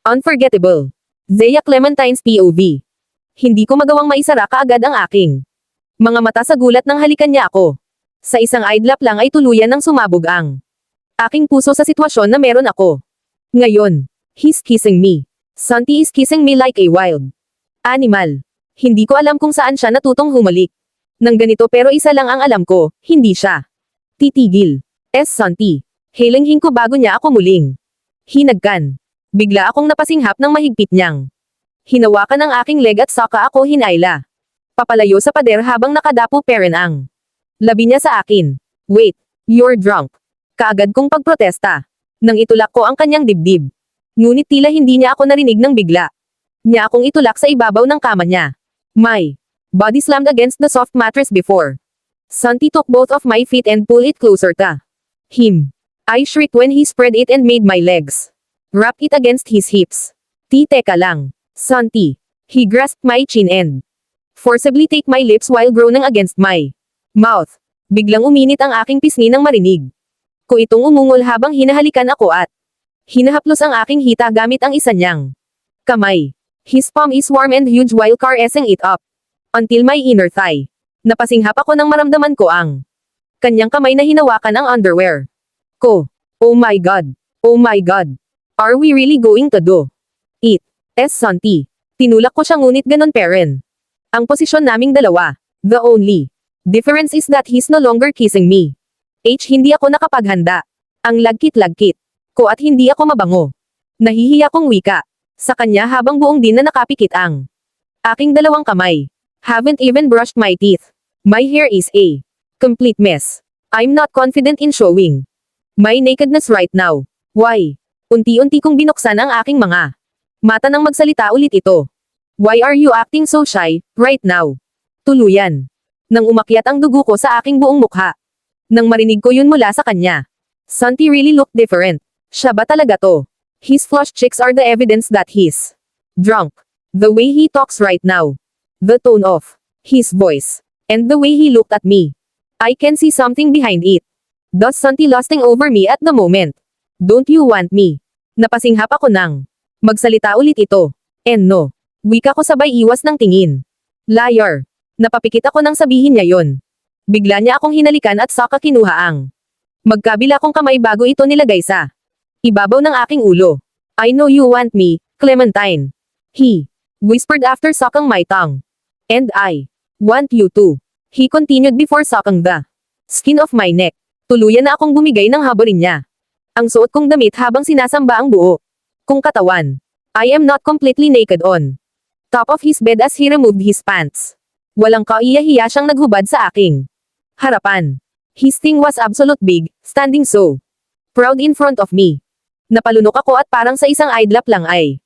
Unforgettable. Zea Clementine's POV. Hindi ko magawang maisara kaagad ang aking mga mata sa gulat nang halikan niya ako. Sa isang idlap lang ay tuluyan ng sumabog ang aking puso sa sitwasyon na meron ako. Ngayon, he's kissing me. Santi is kissing me like a wild animal. Hindi ko alam kung saan siya natutong humalik nang ganito, pero isa lang ang alam ko, hindi siya titigil. Santi. Hilinghing ko bago niya ako muling hinagkan. Bigla akong napasinghap ng mahigpit niyang hinawakan ang aking leg at saka ako hinayla papalayo sa pader habang nakadapo pa rin ang labi niya sa akin. Wait, you're drunk. Kaagad kong pagprotesta nang itulak ko ang kanyang dibdib. Ngunit tila hindi niya ako narinig nang bigla niya akong itulak sa ibabaw ng kama niya. My body slammed against the soft mattress before Santi took both of my feet and pulled it closer to him. I shrieked when he spread it and made my legs wrap it against his hips. Teka lang, Santi. He grasped my chin and forcibly take my lips while groaning against my mouth. Biglang uminit ang aking pisngi nang marinig ko itong umungol habang hinahalikan ako at hinahaplos ang aking hita gamit ang isa niyang kamay. His palm is warm and huge while caressing it up until my inner thigh. Napasinghap ako nang maramdaman ko ang kanyang kamay na hinawakan ang underwear ko. Oh my God! Oh my God! Are we really going to do it? Santi. Tinulak ko siya ngunit ganon pa rin ang posisyon naming dalawa. The only difference is that he's no longer kissing me. Hindi ako nakapaghanda. Ang lagkit-lagkit ko at hindi ako mabango. Nahihiya kong wika sa kanya habang buong din na nakapikit ang aking dalawang kamay. Haven't even brushed my teeth. My hair is a complete mess. I'm not confident in showing my nakedness right now. Why? Unti-unti kong binuksan ang aking mga mata nang magsalita ulit ito. Why are you acting so shy, right now? Tuluyan nang umakyat ang dugo ko sa aking buong mukha nang marinig ko yun mula sa kanya. Santi really looked different. Siya ba talaga to? His flushed cheeks are the evidence that he's drunk. The way he talks right now, the tone of his voice, and the way he looked at me. I can see something behind it. Does Santi lusting over me at the moment? Don't you want me? Napasinghap ako nang magsalita ulit ito. And no. Wika ko sabay iwas ng tingin. Liar. Napapikit ako nang sabihin niya yon. Bigla niya akong hinalikan at saka kinuha ang magkabila kong kamay bago ito nilagay sa ibabaw ng aking ulo. I know you want me, Clementine. He whispered after sucking my tongue. And I want you too. He continued before sucking the skin of my neck. Tuluyan na akong bumigay ng haburin niya. Ang suot kong damit habang sinasamba ang buo kong katawan. I am not completely naked on top of his bed as he removed his pants. Walang kaiyahiya siyang naghubad sa aking harapan. His thing was absolute big, standing so proud in front of me. Napalunok ako at parang sa isang idlap lang ay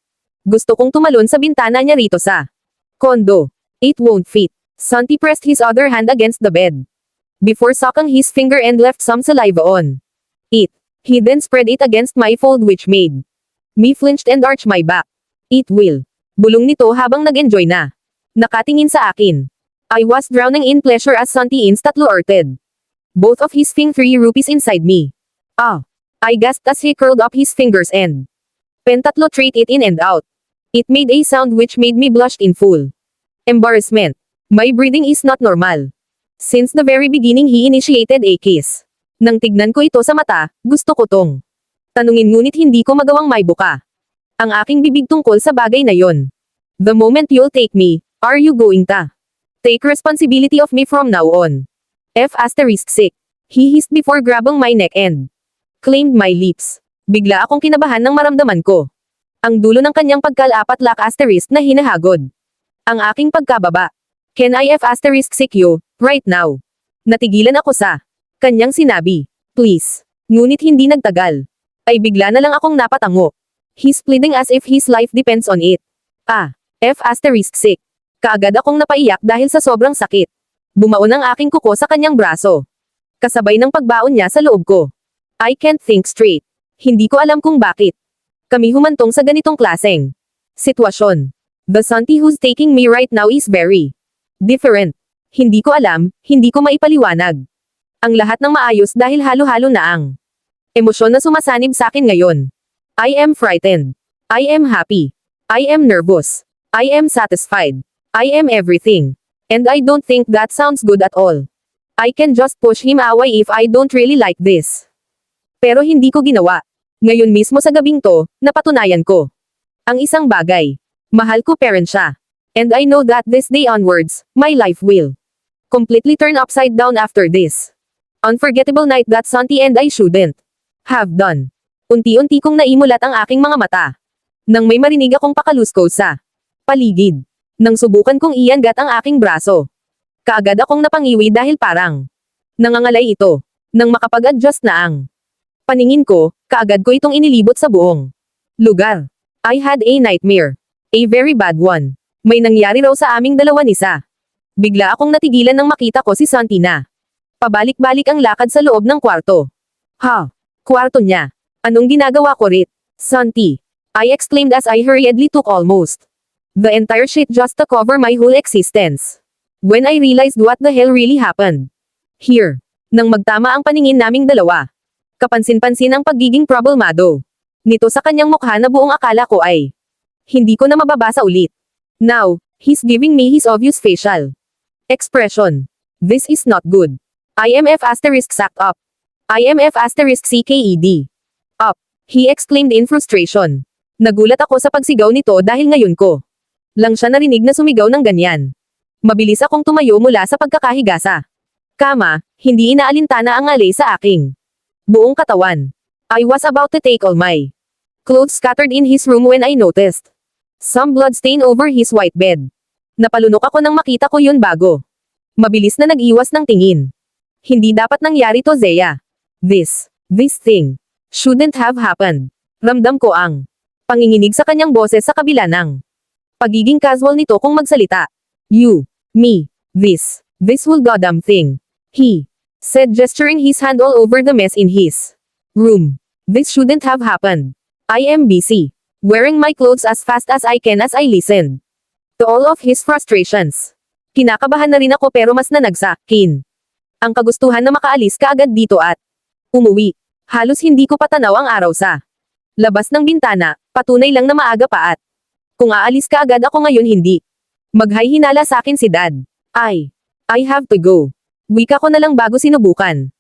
gusto kong tumalon sa bintana niya rito sa kondo. It won't fit. Santi pressed his other hand against the bed before sucking his finger and left some saliva on it. He then spread it against my fold which made me flinched and arch my back. It will. Bulong nito habang nag-enjoy na nakatingin sa akin. I was drowning in pleasure as Santi insta-tluarted both of his 3 rupees inside me. I gasped as he curled up his fingers and pentatlo trade it in and out. It made a sound which made me blush in full embarrassment. My breathing is not normal. Since the very beginning he initiated a kiss. Nang tignan ko ito sa mata, gusto ko tong tanungin ngunit hindi ko magawang may buka ang aking bibig tungkol sa bagay na yon. The moment you'll take me, are you going to take responsibility of me from now on? Sick. He hissed before grabbing my neck and claimed my lips. Bigla akong kinabahan nang maramdaman ko ang dulo ng kanyang pagkalapat na hinahagod ang aking pagkababa. Can I sick you, right now? Natigilan ako sa kanyang sinabi. Please. Ngunit hindi nagtagal. Ay bigla na lang akong napatango. He's pleading as if his life depends on it. Sick. Kaagad akong napaiyak dahil sa sobrang sakit. Bumaon ang aking kuko sa kanyang braso. Kasabay ng pagbaon niya sa loob ko. I can't think straight. Hindi ko alam kung bakit kami humantong sa ganitong klaseng sitwasyon. The Santi who's taking me right now is very different. Hindi ko alam, hindi ko maipaliwanag ang lahat ng maayos dahil halo-halo na ang emosyon na sumasanib sa akin ngayon. I am frightened. I am happy. I am nervous. I am satisfied. I am everything. And I don't think that sounds good at all. I can just push him away if I don't really like this. Pero hindi ko ginawa. Ngayon mismo sa gabing to, napatunayan ko. Ang isang bagay. Mahal ko parent siya. And I know that this day onwards, my life will completely turn upside down after this. Unforgettable night that Santi and I shouldn't have done. Unti-unti kong naimulat ang aking mga mata. Nang may marinig akong pakalusko sa paligid. Nang subukan kong iangat ang aking braso. Kaagad akong napangiwi dahil parang nangangalay ito. Nang makapag-adjust na ang paningin ko, kaagad ko itong inilibot sa buong lugar. I had a nightmare. A very bad one. May nangyari raw sa aming dalawa ni Sa. Bigla akong natigilan nang makita ko si Santi na pabalik-balik ang lakad sa loob ng kwarto. Ha? Kwarto niya. Anong ginagawa ko rit? Santi. I exclaimed as I hurriedly took almost the entire sheet just to cover my whole existence. When I realized what the hell really happened. Here. Nang magtama ang paningin naming dalawa. Kapansin-pansin ang pagiging problemado nito sa kanyang mukha na buong akala ko ay hindi ko na mababasa ulit. Now, he's giving me his obvious facial expression. This is not good. IMF asterisk sacked up. IMF asterisk CKED. Up. He exclaimed in frustration. Nagulat ako sa pagsigaw nito dahil ngayon ko lang siya narinig na sumigaw ng ganyan. Mabilis akong tumayo mula sa pagkakahiga sa kama, hindi inaalintana ang alay sa aking buong katawan. I was about to take all my clothes scattered in his room when I noticed some blood stain over his white bed. Napalunok ako nang makita ko yun bago. Mabilis na nag-iwas ng tingin. Hindi dapat nangyari to, Zeya. This thing shouldn't have happened. Ramdam ko ang panginginig sa kanyang boses sa kabila ng pagiging casual nito kung magsalita. You, me, this whole goddamn thing. He said, gesturing his hand all over the mess in his room. This shouldn't have happened. I am busy wearing my clothes as fast as I can as I listened to all of his frustrations. Kinakabahan na rin ako pero mas nanagsakin ang kagustuhan na makaalis kaagad dito at umuwi. Halos hindi ko patanaw ang araw sa labas ng bintana, patunay lang na maaga pa at kung aalis ka agad ako ngayon hindi. Maghay-hinala sa akin si Dad. I have to go. Wika ko na lang bago sinubukan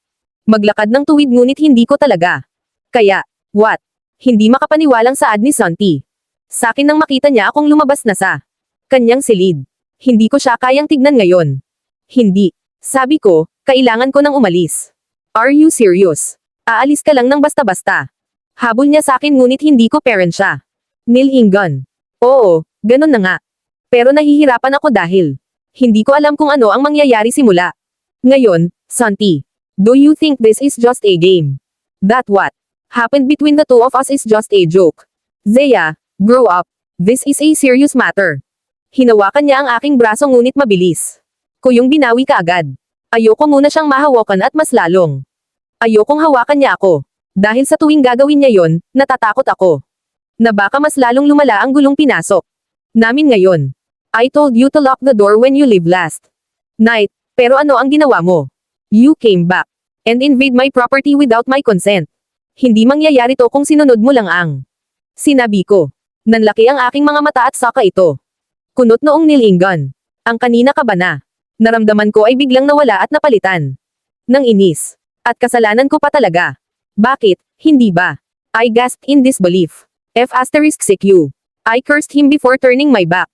maglakad ng tuwid ngunit hindi ko talaga. Kaya, what? Hindi makapaniwalang saad ni Santi. Sakin nang makita niya akong lumabas na sa kanyang silid. Hindi ko siya kayang tignan ngayon. Hindi. Sabi ko, kailangan ko nang umalis. Are you serious? Aalis ka lang ng basta-basta. Habol niya sa akin ngunit hindi ko parent siya. Nilinggan. Oo, ganun na nga. Pero nahihirapan ako dahil hindi ko alam kung ano ang mangyayari simula ngayon, Santi. Do you think this is just a game? That what happened between the two of us is just a joke? Zeya, grow up. This is a serious matter. Hinawakan niya ang aking braso ngunit mabilis ko yung binawi kaagad. Ayoko muna siyang mahawakan at mas lalong ayokong hawakan niya ako. Dahil sa tuwing gagawin niya yon, natatakot ako na baka mas lalong lumala ang gulong pinasok namin ngayon. I told you to lock the door when you leave last night, pero ano ang ginawa mo? You came back and invade my property without my consent. Hindi mangyayari to kung sinunod mo lang ang sinabi ko. Nanlaki ang aking mga mata at saka ito kunot noong nilinggan. Ang kanina ka ba na? Naramdaman ko ay biglang nawala at napalitan ng inis. At kasalanan ko pa talaga. Bakit, hindi ba? I gasped in disbelief. F asterisk CQ. I cursed him before turning my back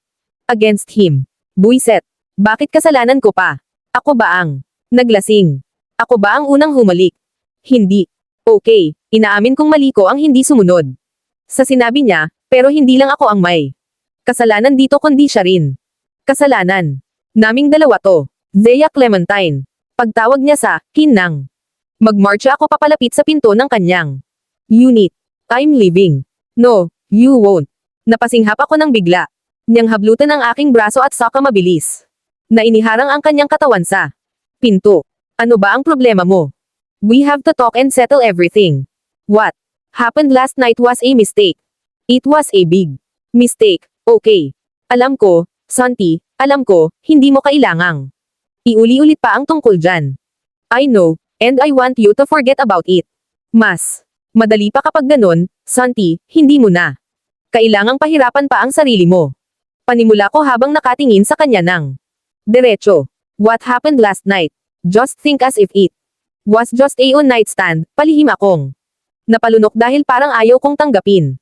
against him. Buiset. Bakit kasalanan ko pa? Ako ba ang naglasing? Ako ba ang unang humalik? Hindi. Okay, inaamin kong mali ko ang hindi sumunod sa sinabi niya, pero hindi lang ako ang may kasalanan dito kundi siya rin. Kasalanan naming dalawa to. Zeya Clementine. Pagtawag niya sa kinang. Magmarcha ako papalapit sa pinto ng kanyang unit. I'm leaving. No, you won't. Napasinghap ako ng bigla. Niyang hablutan ang aking braso at saka mabilis na iniharang ang kanyang katawan sa pinto. Ano ba ang problema mo? We have to talk and settle everything. What happened last night was a mistake. It was a big mistake. Okay. Alam ko, Santi, alam ko, hindi mo kailangang iuli-ulit pa ang tungkol dyan. I know, and I want you to forget about it. Mas madali pa kapag ganun, Santi, hindi mo na Kailangang pahirapan pa ang sarili mo. Panimula ko habang nakatingin sa kanya ng diretso. What happened last night? Just think as if it was just a one-night stand, palihim akong napalunok dahil parang ayaw kong tanggapin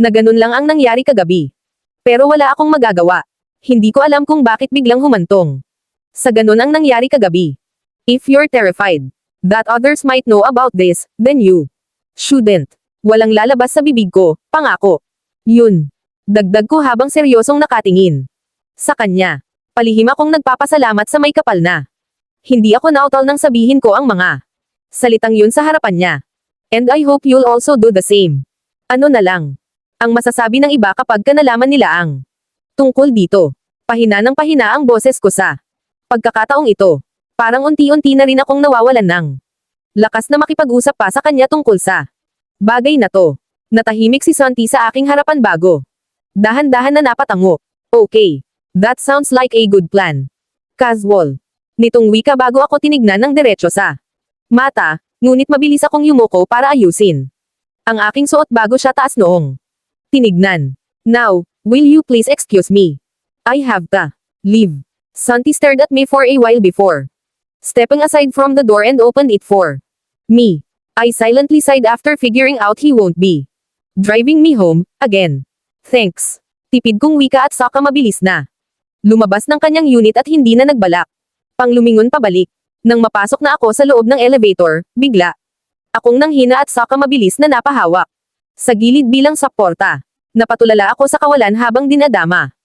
na ganun lang ang nangyari kagabi. Pero wala akong magagawa. Hindi ko alam kung bakit biglang humantong sa ganun ang nangyari kagabi. If you're terrified that others might know about this, then you shouldn't. Walang lalabas sa bibig ko, pangako. Yun. Dagdag ko habang seryosong nakatingin sa kanya. Palihim akong nagpapasalamat sa may kapal na. Hindi ako nautol nang sabihin ko ang mga salitang yun sa harapan niya. And I hope you'll also do the same. Ano na lang ang masasabi ng iba kapag nalaman nila ang tungkol dito. Pahina ng pahina ang boses ko sa pagkakataong ito. Parang unti-unti na rin akong nawawalan ng lakas na makipag-usap pa sa kanya tungkol sa bagay na to. Natahimik si Santi sa aking harapan bago dahan-dahan na napatango. Okay. That sounds like a good plan. Casual. Nitong wika bago ako tinignan ng diretso sa mata, ngunit mabilis akong yumuko para ayusin ang aking suot bago siya taas noong tinignan. Now, will you please excuse me? I have to leave. Santi stared at me for a while before stepping aside from the door and opened it for me. I silently sighed after figuring out he won't be driving me home again. Thanks. Tipid kong wika at saka mabilis na lumabas ng kanyang unit at hindi na nagbalak pang lumingon pabalik. Nang mapasok na ako sa loob ng elevator, bigla akong nanghina at saka mabilis na napahawak sa gilid bilang suporta. Napatulala ako sa kawalan habang dinadama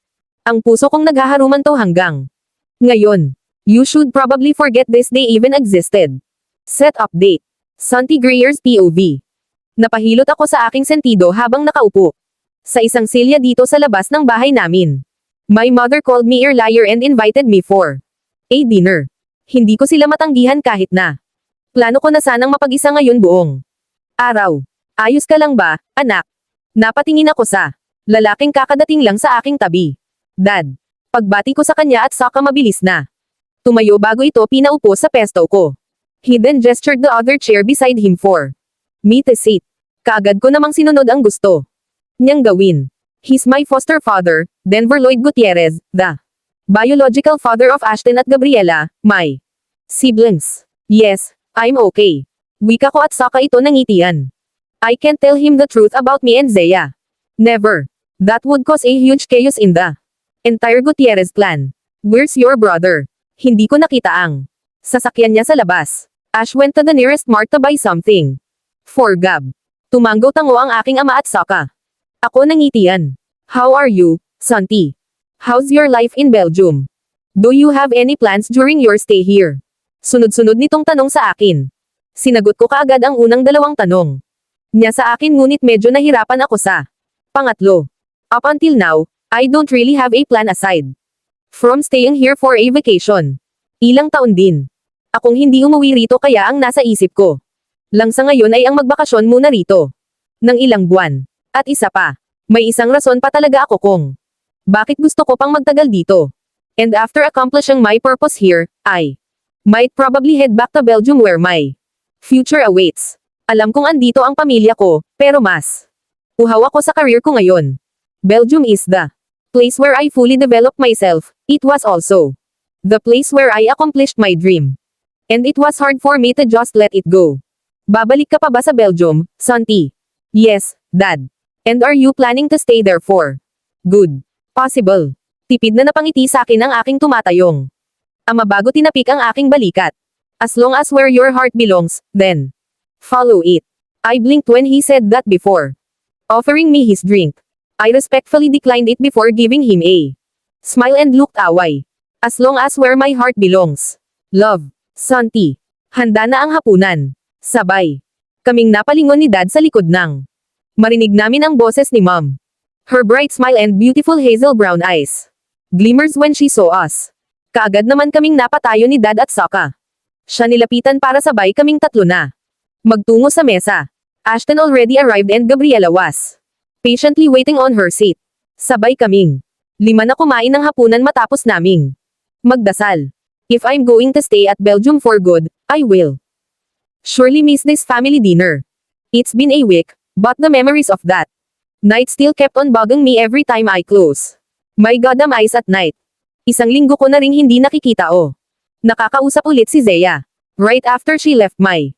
ang puso kong naghaharuman to hanggang ngayon. You should probably forget this day even existed. Set update. Santi Greyer's POV. Napahilot ako sa aking sentido habang nakaupo sa isang silya dito sa labas ng bahay namin. My mother called me a liar and invited me for a dinner. Hindi ko sila matanggihan kahit na plano ko na sanang mapag-isa ngayon buong araw. Ayos ka lang ba, anak? Napatingin ako sa lalaking kakadating lang sa aking tabi. Dad. Pagbati ko sa kanya at saka mabilis na tumayo bago ito pinaupo sa pesto ko. He then gestured the other chair beside him for me to sit. Kaagad ko namang sinunod ang gusto niyang gawin. He's my foster father, Denver Lloyd Gutierrez, the biological father of Ashton at Gabriela, my siblings. Yes, I'm okay. Wika ko at saka ito nangitian. I can't tell him the truth about me and Zaya. Never. That would cause a huge chaos in the entire Gutierrez clan. Where's your brother? Hindi ko nakita ang sasakyan niya sa labas. Ash went to the nearest mart to buy something for Gab. Tumanggo-tango ang aking ama at saka ako nangitian. How are you, Santi? How's your life in Belgium? Do you have any plans during your stay here? Sunod-sunod nitong tanong sa akin. Sinagot ko kaagad ang unang dalawang tanong niya sa akin ngunit medyo nahirapan ako sa pangatlo. Up until now, I don't really have a plan aside from staying here for a vacation. Ilang taon din akong hindi umuwi rito kaya ang nasa isip ko lang sa ngayon ay ang magbakasyon muna rito ng ilang buwan. At isa pa, may isang rason pa talaga ako kung bakit gusto ko pang magtagal dito. And after accomplishing my purpose here, I might probably head back to Belgium where my future awaits. Alam kong andito ang pamilya ko, pero mas uhaw ako sa career ko ngayon. Belgium is the place where I fully developed myself. It was also the place where I accomplished my dream. And it was hard for me to just let it go. Babalik ka pa ba sa Belgium, Santi? Yes, Dad. And are you planning to stay there for good? Possible. Tipid na napangiti sa akin ang aking tumatayong ama bago tinapik ang aking balikat. As long as where your heart belongs, then follow it. I blinked when he said that before offering me his drink. I respectfully declined it before giving him a smile and looked away. As long as where my heart belongs. Love. Santi. Handa na ang hapunan. Sabay kaming napalingon ni Dad sa likod ng marinig namin ang boses ni Mom. Her bright smile and beautiful hazel brown eyes glimmers when she saw us. Kaagad naman kaming napatayo ni Dad at saka siya nilapitan para sabay kaming tatlo na magtungo sa mesa. Ashton already arrived and Gabriela was patiently waiting on her seat. Sabay kaming lima na kumain ng hapunan matapos naming magdasal. If I'm going to stay at Belgium for good, I will surely miss this family dinner. It's been a week, but the memories of that Night still kept on bugging me every time I close my goddamn eyes at night. Isang linggo ko na ring hindi nakikita Nakakausap ulit si Zeya. Right after she left my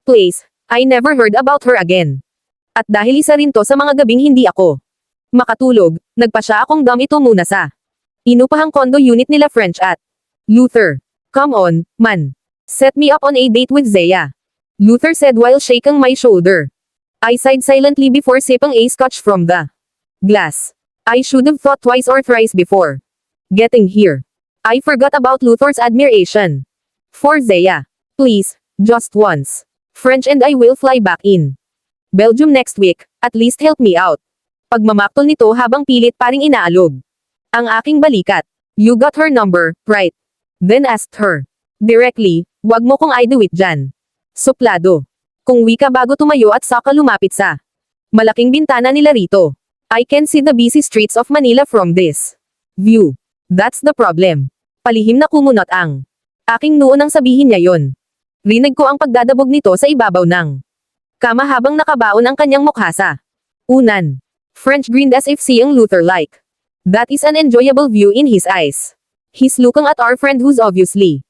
place, I never heard about her again. At dahil isa rin to sa mga gabing hindi ako makatulog, nagpa siya akong ito muna sa inupahang condo unit nila French at Luther. Come on, man. Set me up on a date with Zeya. Luther said while shaking my shoulder. I sighed silently before sipping a scotch from the glass. I should have thought twice or thrice before getting here. I forgot about Luther's admiration for Zeya. Please, just once. French and I will fly back in Belgium next week, at least help me out. Pagmamaktol nito habang pilit paring inaalog ang aking balikat. You got her number, right? Then asked her directly, wag mo kong I-do it dyan. Suplado. Kung wika bago tumayo at saka lumapit sa malaking bintana nila rito. I can see the busy streets of Manila from this view. That's the problem. Palihim na kumunot ang aking noo nang sabihin niya yon. Rinig ko ang pagdadabog nito sa ibabaw ng kama habang nakabaon ang kanyang mukha sa unan. French grinned as if seeing Luther like. That is an enjoyable view in his eyes. He's looking at our friend who's obviously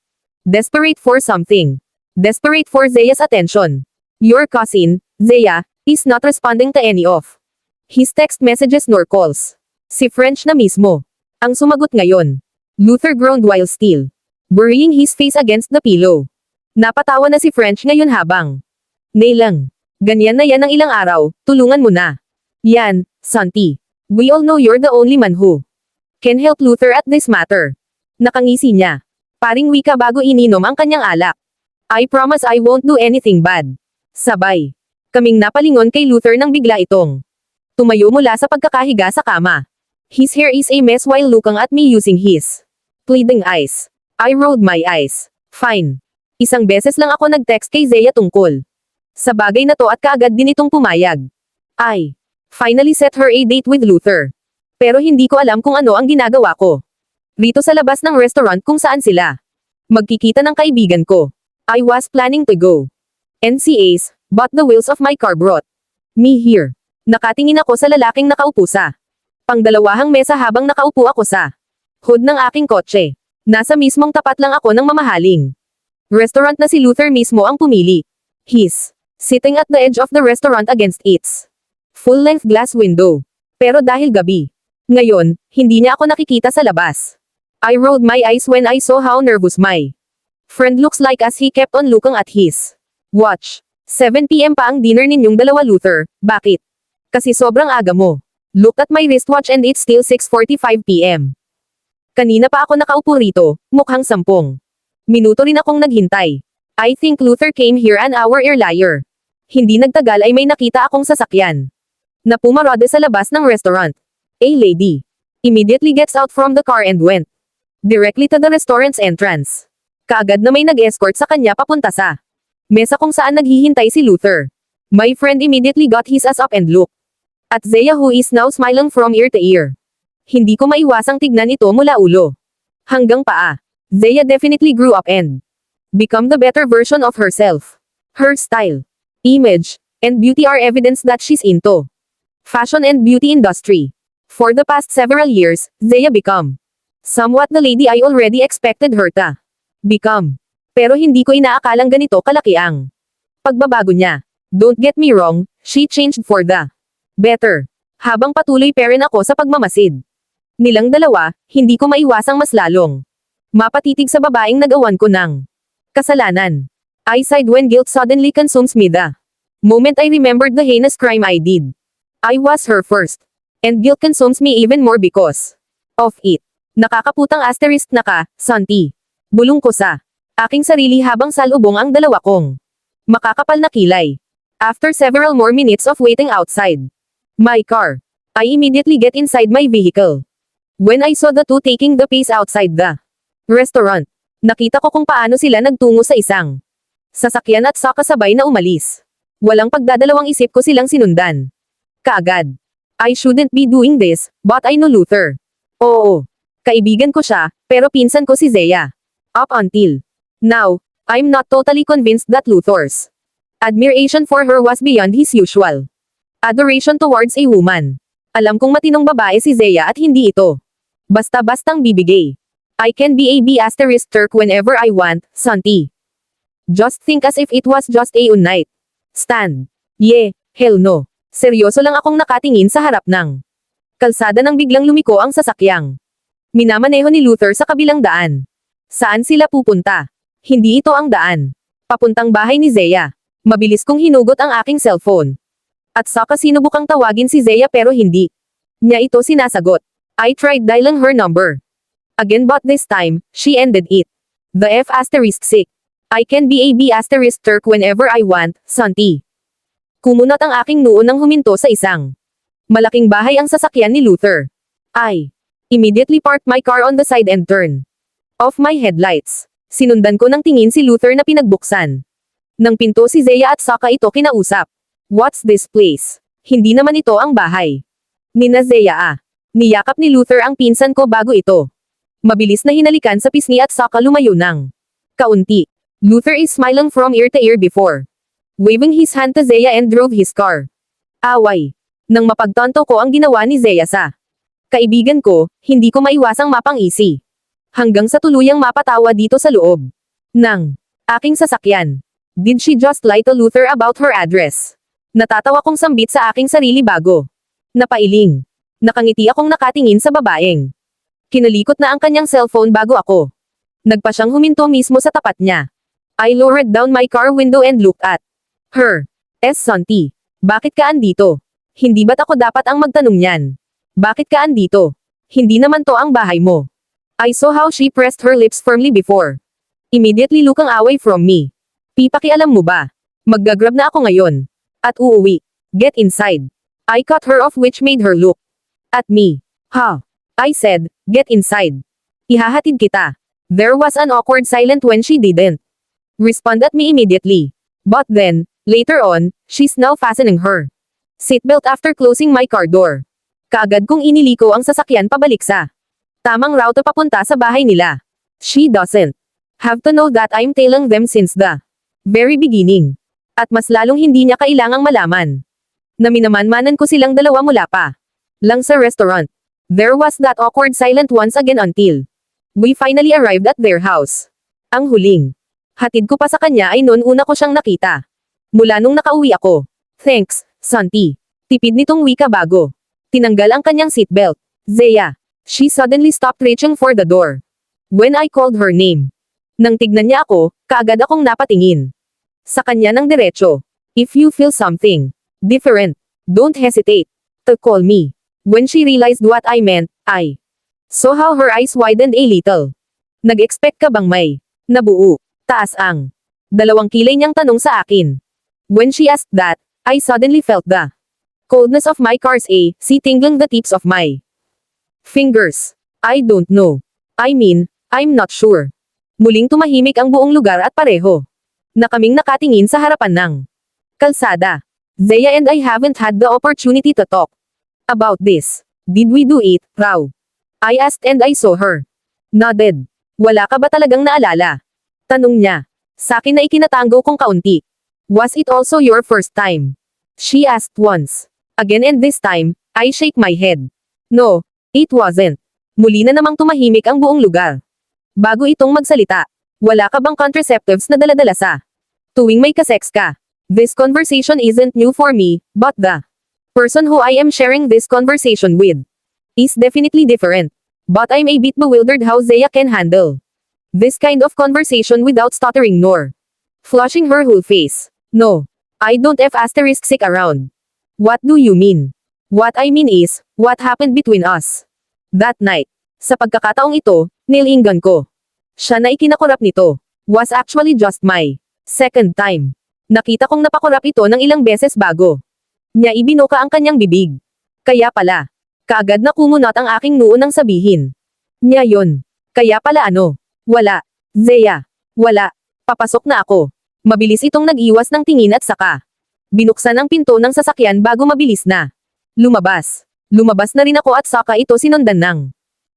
desperate for something. Desperate for Zeya's attention. Your cousin, Zeya, is not responding to any of his text messages nor calls. Si French na mismo ang sumagot ngayon. Luther groaned while still burying his face against the pillow. Napatawa na si French ngayon habang Nailang. Ganyan na yan ang ilang araw, tulungan mo na. Yan, Santi. We all know you're the only man who can help Luther at this matter. Nakangisi niya. Paring wika bago ininom ang kanyang alak. I promise I won't do anything bad. Sabay. Kaming napalingon kay Luther nang bigla itong tumayo mula sa pagkakahiga sa kama. His hair is a mess while looking at me using his pleading eyes. I rolled my eyes. Fine. Isang beses lang ako nag-text kay Zeya tungkol sa bagay na to at kaagad din itong pumayag. I finally set her a date with Luther. Pero hindi ko alam kung ano ang ginagawa ko rito sa labas ng restaurant kung saan sila magkikita ng kaibigan ko. I was planning to go NCA's, but the wheels of my car brought me here. Nakatingin ako sa lalaking nakaupo sa pangdalawahang mesa habang nakaupo ako sa hood ng aking kotse. Nasa mismong tapat lang ako ng mamahaling restaurant na si Luther mismo ang pumili. He's sitting at the edge of the restaurant against its full-length glass window. Pero dahil gabi ngayon, hindi niya ako nakikita sa labas. I rolled my eyes when I saw how nervous my friend looks like as he kept on looking at his watch. 7 PM pa ang dinner ninyong dalawa Luther, bakit? Kasi sobrang aga mo. Look at my wristwatch and it's still 6:45 PM. Kanina pa ako nakaupo rito, mukhang 10 minuto rin akong naghintay. I think Luther came here an hour earlier. Hindi nagtagal ay may nakita akong sasakyan na pumarode sa labas ng restaurant. A lady immediately gets out from the car and went directly to the restaurant's entrance. Kaagad na may nag-escort sa kanya papunta sa mesa kung saan naghihintay si Luther. My friend immediately got his ass up and looked at Zeya who is now smiling from ear to ear. Hindi ko maiwasang tignan ito mula ulo hanggang paa. Zeya definitely grew up and become the better version of herself. Her style, image, and beauty are evidence that she's into fashion and beauty industry. For the past several years, Zeya become somewhat the lady I already expected her to become. Pero hindi ko inaakalang ganito kalaki ang pagbabago niya. Don't get me wrong, she changed for the better. Habang patuloy pa rin ako sa pagmamasid nilang dalawa, hindi ko maiwasang mas lalong mapatitig sa babaeng nagawan ko ng kasalanan. I sighed when guilt suddenly consumes me the moment I remembered the heinous crime I did. I was her first. And guilt consumes me even more because of it. Nakakaputang asterisk na ka, Santi. Bulong ko sa aking sarili habang salubong ang dalawa kong makakapal na kilay. After several more minutes of waiting outside my car, I immediately get inside my vehicle. When I saw the two taking the pace outside the restaurant, nakita ko kung paano sila nagtungo sa isang sasakyan at saka sabay na umalis. Walang pagdadalawang isip ko silang sinundan kaagad. I shouldn't be doing this, but I know Luther. Oo. Kaibigan ko siya, pero pinsan ko si Zeya. Up until now, I'm not totally convinced that Luther's admiration for her was beyond his usual Adoration towards a woman. Alam kong matinong babae si Zeya at hindi ito. Basta-bastang bibigay. I can be a B*Turk whenever I want, Santi. Just think as if it was just a one-night stand. Hell no. Seryoso lang akong nakatingin sa harap ng kalsada nang biglang lumiko ang sasakyang minamaneho ni Luther sa kabilang daan. Saan sila pupunta? Hindi ito ang daan. Papuntang bahay ni Zeya. Mabilis kong hinugot ang aking cellphone. At saka sinubukang tawagin si Zeya pero hindi niya ito sinasagot. I tried dialing her number again but this time, she ended it. The F*6. I can be a B*Turk whenever I want, Santi. Kumunot ang aking noo nang huminto sa isang malaking bahay ang sasakyan ni Luther. I immediately parked my car on the side and turned off my headlights. Sinundan ko ng tingin si Luther na pinagbuksan ng pinto si Zeya at saka ito kinausap. What's this place? Hindi naman ito ang bahay Nina Zeya. Niyakap ni Luther ang pinsan ko bago ito mabilis na hinalikan sa pisngi at saka lumayo ng kaunti. Luther is smiling from ear to ear before waving his hand to Zeya and drove his car. Away. Nang mapagtanto ko ang ginawa ni Zeya sa kaibigan ko, hindi ko maiwasang mapang-isi. Hanggang sa tuluyang mapatawa dito sa loob ng aking sasakyan. Did she just lie to Luther about her address? Natatawa kong sambit sa aking sarili bago napailing. Nakangiti akong nakatingin sa babaeng kinalikot na ang kanyang cellphone bago ako nagpa siyang huminto mismo sa tapat niya. I lowered down my car window and looked at her. Santi. Bakit ka andito? Hindi ba't ako dapat ang magtanong niyan? Bakit ka andito? Hindi naman to ang bahay mo. I saw how she pressed her lips firmly before immediately looking away from me. Pipakialam mo ba? Maggagrab na ako ngayon. At uuwi. Get inside. I cut her off which made her look at me. I said, get inside. Ihahatid kita. There was an awkward silence when she didn't respond at me immediately. But then, later on, she's now fastening her seatbelt after closing my car door. Kaagad kong iniliko ang sasakyan pabalik sa tamang route papunta sa bahay nila. She doesn't have to know that I'm tailing them since the very beginning. At mas lalong hindi niya kailangang malaman na minamanmanan ko silang dalawa mula pa lang sa restaurant. There was that awkward silence once again until we finally arrived at their house. Ang huling hatid ko pa sa kanya ay noon una ko siyang nakita. Mula nung nakauwi ako. Thanks, Santi. Tipid nitong wika bago tinanggal ang kanyang seatbelt. Zeya. She suddenly stopped reaching for the door when I called her name. Nang tignan niya ako, kaagad akong napatingin sa kanya ng diretso. If you feel something different, don't hesitate to call me. When she realized what I meant, I saw how her eyes widened a little. Nag-expect ka bang may nabuo? Taas ang dalawang kilay niyang tanong sa akin. When she asked that, I suddenly felt the coldness of my car's AC tingling the tips of my fingers. I don't know. I mean, I'm not sure. Muling tumahimik ang buong lugar at pareho na kaming nakatingin sa harapan ng kalsada. Zeya and I haven't had the opportunity to talk about this. Did we do it, raw? I asked and I saw her nodded. Wala ka ba talagang naalala? Tanong niya. Sa akin na ikinatango kong kaunti. Was it also your first time? She asked once. Again and this time, I shake my head. No, it wasn't. Muli na namang tumahimik ang buong lugar. Bago itong magsalita. Wala ka bang contraceptives na daladala sa tuwing may kasex ka? This conversation isn't new for me, but the person who I am sharing this conversation with is definitely different. But I'm a bit bewildered how Zeya can handle this kind of conversation without stuttering nor flushing her whole face. No, I don't F*6 around. What do you mean? What I mean is, what happened between us that night. Sa pagkakataong ito, nilinggan ko. Siya na ikinakurap nito was actually just my second time. Nakita kong napakurap ito ng ilang beses bago niya ibinuka ang kanyang bibig. Kaya pala. Kaagad na kumunot ang aking noo nang sabihin niya yon. Kaya pala ano? Wala. Zeya. Wala. Papasok na ako. Mabilis itong nag-iwas ng tingin at saka binuksan ang pinto ng sasakyan bago mabilis na lumabas. Lumabas na rin ako at saka ito sinundan ng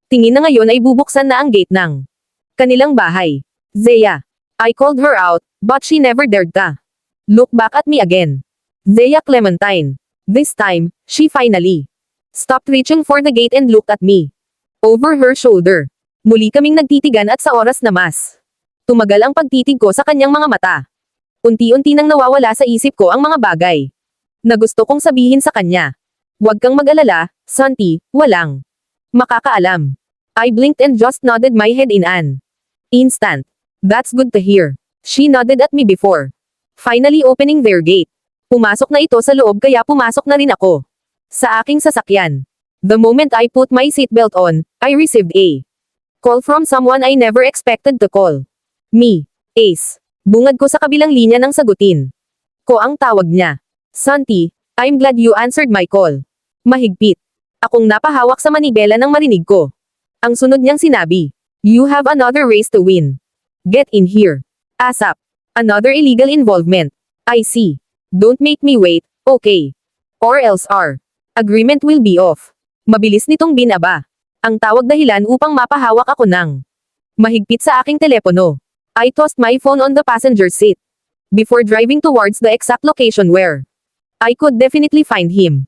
tingin na ngayon ay bubuksan na ang gate ng kanilang bahay. Zeya. I called her out, but she never dared to look back at me again. Zeya Clementine. This time, she finally stopped reaching for the gate and looked at me. Over her shoulder. Muli kaming nagtitigan at sa oras na mas tumagal ang pagtitig ko sa kanyang mga mata. Unti-unti nang nawawala sa isip ko ang mga bagay na gusto kong sabihin sa kanya. Huwag kang mag-alala, Santi, walang makakaalam. I blinked and just nodded my head in an instant. That's good to hear. She nodded at me before finally opening their gate. Pumasok na ito sa loob kaya pumasok na rin ako sa aking sasakyan. The moment I put my seatbelt on, I received a call from someone I never expected to call me. Ace. Bungad ko sa kabilang linya nang sagutin ko ang tawag niya. Santi, I'm glad you answered my call. Mahigpit. Akong napahawak sa manibela nang marinig ko ang sunod niyang sinabi. You have another race to win. Get in here. ASAP. Another illegal involvement. I see. Don't make me wait, okay? Or else our agreement will be off. Mabilis nitong binaba ang tawag dahilan upang mapahawak ako ng mahigpit sa aking telepono. I tossed my phone on the passenger seat before driving towards the exact location where I could definitely find him.